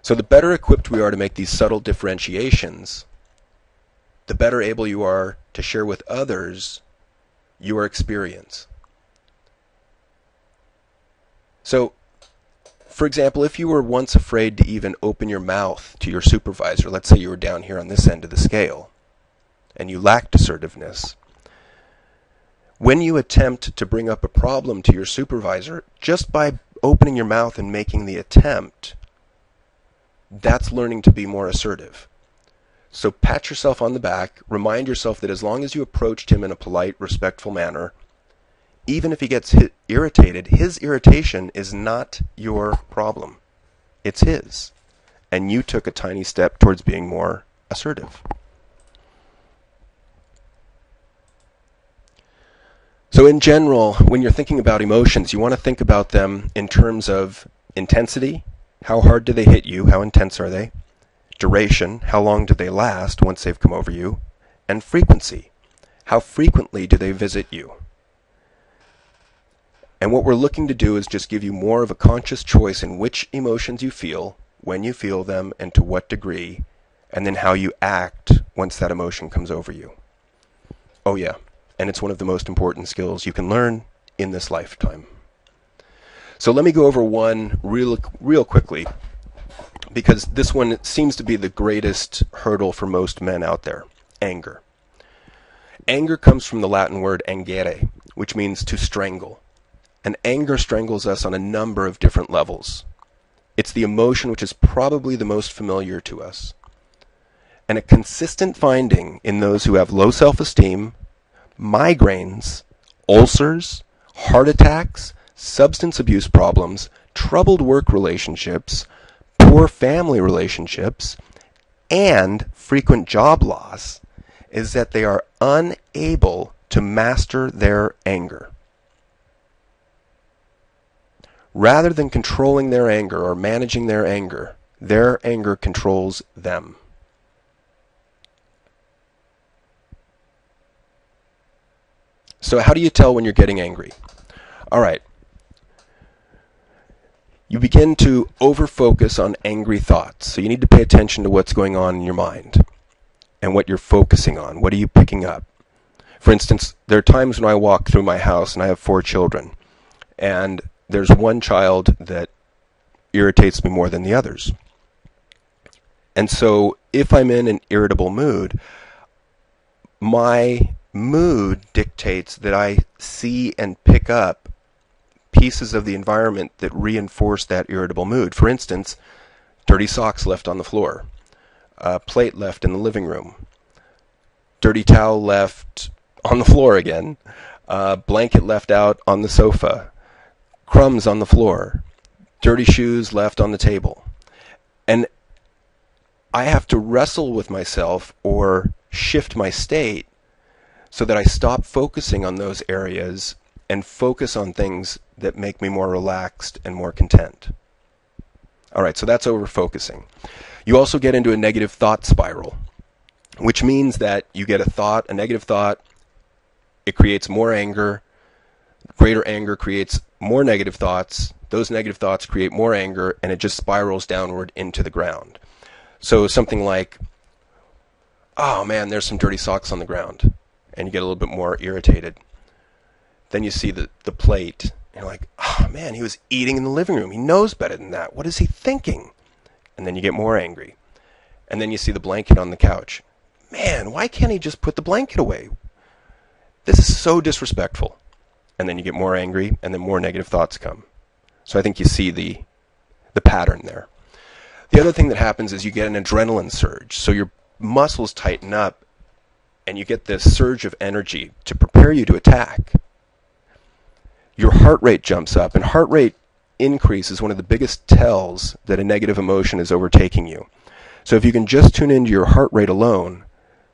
So the better equipped we are to make these subtle differentiations, the better able you are to share with others your experience. So, for example, if you were once afraid to even open your mouth to your supervisor, let's say you were down here on this end of the scale, and you lacked assertiveness, when you attempt to bring up a problem to your supervisor, just by opening your mouth and making the attempt, that's learning to be more assertive. So pat yourself on the back, remind yourself that as long as you approached him in a polite, respectful manner, even if he gets irritated, his irritation is not your problem. It's his. And you took a tiny step towards being more assertive. So in general, when you're thinking about emotions, you want to think about them in terms of intensity. How hard do they hit you? How intense are they? Duration. How long do they last once they've come over you? And frequency. How frequently do they visit you? And what we're looking to do is just give you more of a conscious choice in which emotions you feel, when you feel them, and to what degree, and then how you act once that emotion comes over you. Oh yeah, and it's one of the most important skills you can learn in this lifetime. So let me go over one real quickly, because this one seems to be the greatest hurdle for most men out there. Anger. Anger comes from the Latin word angere, which means to strangle. And anger strangles us on a number of different levels. It's the emotion which is probably the most familiar to us. And a consistent finding in those who have low self-esteem, migraines, ulcers, heart attacks, substance abuse problems, troubled work relationships, poor family relationships, and frequent job loss is that they are unable to master their anger. Rather than controlling their anger or managing their anger controls them. So how do you tell when you're getting angry? All right. You begin to over-focus on angry thoughts. So you need to pay attention to what's going on in your mind and what you're focusing on. What are you picking up? For instance, there are times when I walk through my house and I have 4 children, and there's one child that irritates me more than the others. And so if I'm in an irritable mood, my mood dictates that I see and pick up pieces of the environment that reinforce that irritable mood. For instance, dirty socks left on the floor, a plate left in the living room, dirty towel left on the floor again, a blanket left out on the sofa, crumbs on the floor, dirty shoes left on the table. And I have to wrestle with myself or shift my state so that I stop focusing on those areas and focus on things that make me more relaxed and more content. All right, so that's over-focusing. You also get into a negative thought spiral, which means that you get a negative thought, it creates more anger, greater anger creates more negative thoughts, those negative thoughts create more anger, and it just spirals downward into the ground. So something like, oh man, there's some dirty socks on the ground, and you get a little bit more irritated. Then you see the plate, and you're like, oh man, he was eating in the living room. He knows better than that. What is he thinking? And then you get more angry. And then you see the blanket on the couch. Man, why can't he just put the blanket away? This is so disrespectful. And then you get more angry, and then more negative thoughts come. So I think you see the pattern there. The other thing that happens is you get an adrenaline surge. So your muscles tighten up, and you get this surge of energy to prepare you to attack. Your heart rate jumps up, and heart rate increase is one of the biggest tells that a negative emotion is overtaking you. So if you can just tune into your heart rate alone,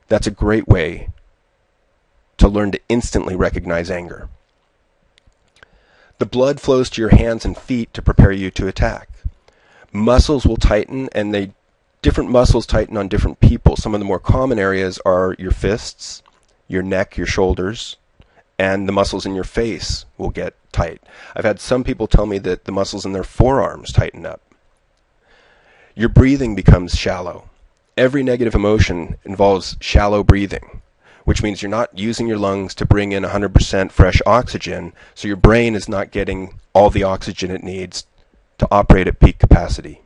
that's a great way to learn to instantly recognize anger. The blood flows to your hands and feet to prepare you to attack. Muscles will tighten, and different muscles tighten on different people. Some of the more common areas are your fists, your neck, your shoulders, and the muscles in your face will get tight. I've had some people tell me that the muscles in their forearms tighten up. your breathing becomes shallow. Every negative emotion involves shallow breathing, which means you're not using your lungs to bring in 100% fresh oxygen, so your brain is not getting all the oxygen it needs to operate at peak capacity.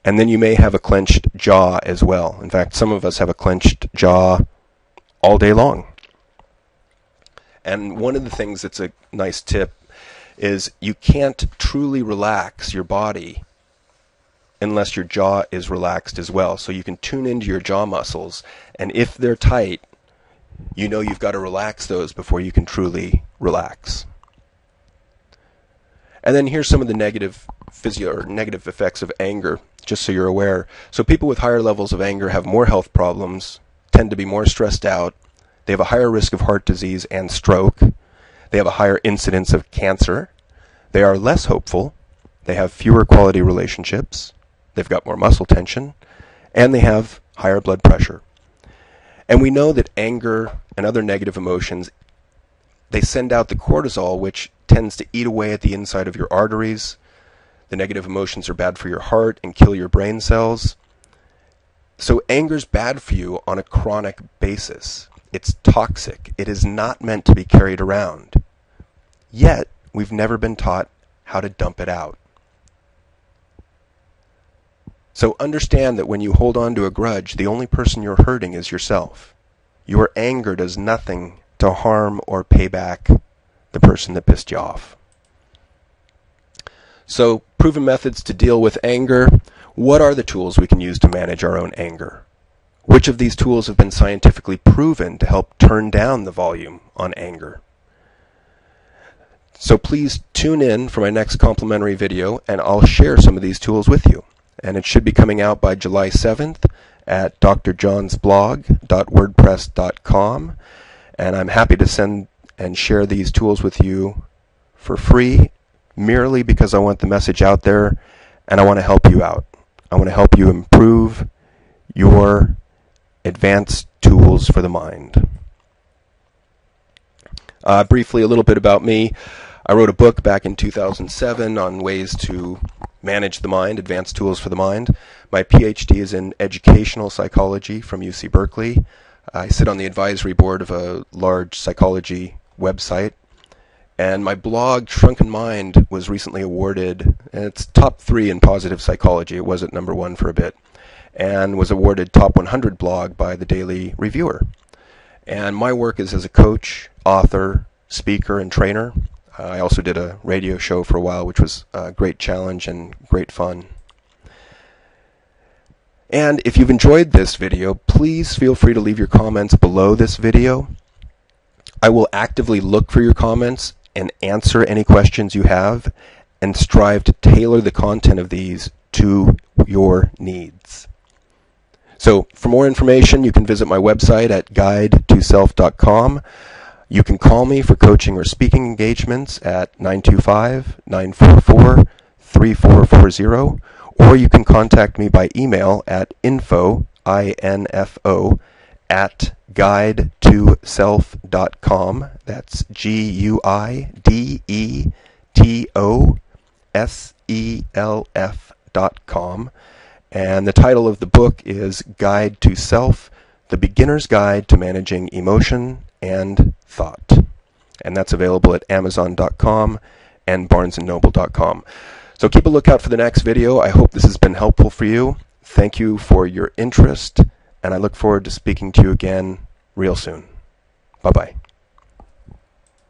And then you may have a clenched jaw as well. In fact, some of us have a clenched jaw all day long. And one of the things that's a nice tip is you can't truly relax your body unless your jaw is relaxed as well. So you can tune into your jaw muscles, and if they're tight, you know you've got to relax those before you can truly relax. And then here's some of the negative effects of anger, just so you're aware. So people with higher levels of anger have more health problems, tend to be more stressed out, they have a higher risk of heart disease and stroke, they have a higher incidence of cancer, they are less hopeful, they have fewer quality relationships, they've got more muscle tension, and they have higher blood pressure. And we know that anger and other negative emotions, they send out the cortisol, which tends to eat away at the inside of your arteries. The negative emotions are bad for your heart and kill your brain cells. So anger's bad for you on a chronic basis. It's toxic. It is not meant to be carried around. Yet, we've never been taught how to dump it out. So understand that when you hold on to a grudge, the only person you're hurting is yourself. Your anger does nothing to harm or pay back the person that pissed you off. So, proven methods to deal with anger. What are the tools we can use to manage our own anger? Which of these tools have been scientifically proven to help turn down the volume on anger? So please tune in for my next complimentary video, and I'll share some of these tools with you. And it should be coming out by July 7th at drjohnsblog.wordpress.com. And I'm happy to send and share these tools with you for free, merely because I want the message out there and I want to help you out. I want to help you improve your advanced tools for the mind. Briefly, a little bit about me. I wrote a book back in 2007 on ways to manage the mind, advanced tools for the mind. My PhD is in educational psychology from UC Berkeley. I sit on the advisory board of a large psychology website. And my blog, Shrunken Mind, was recently awarded, and it's top 3 in positive psychology. It was at number 1 for a bit, and was awarded top 100 blog by the Daily Reviewer. And my work is as a coach, author, speaker, and trainer. I also did a radio show for a while, which was a great challenge and great fun. And if you've enjoyed this video, please feel free to leave your comments below this video. I will actively look for your comments and answer any questions you have, and strive to tailor the content of these to your needs. So for more information, you can visit my website at guidetoself.com. You can call me for coaching or speaking engagements at 925-944-3440, or you can contact me by email at info, I-N-F-O, at guidetoself.com. That's GUIDETOSELF.com. And the title of the book is Guide to Self, The Beginner's Guide to Managing Emotion and Thought. And that's available at Amazon.com and BarnesandNoble.com. So keep a lookout for the next video. I hope this has been helpful for you. Thank you for your interest, and I look forward to speaking to you again real soon. Bye-bye.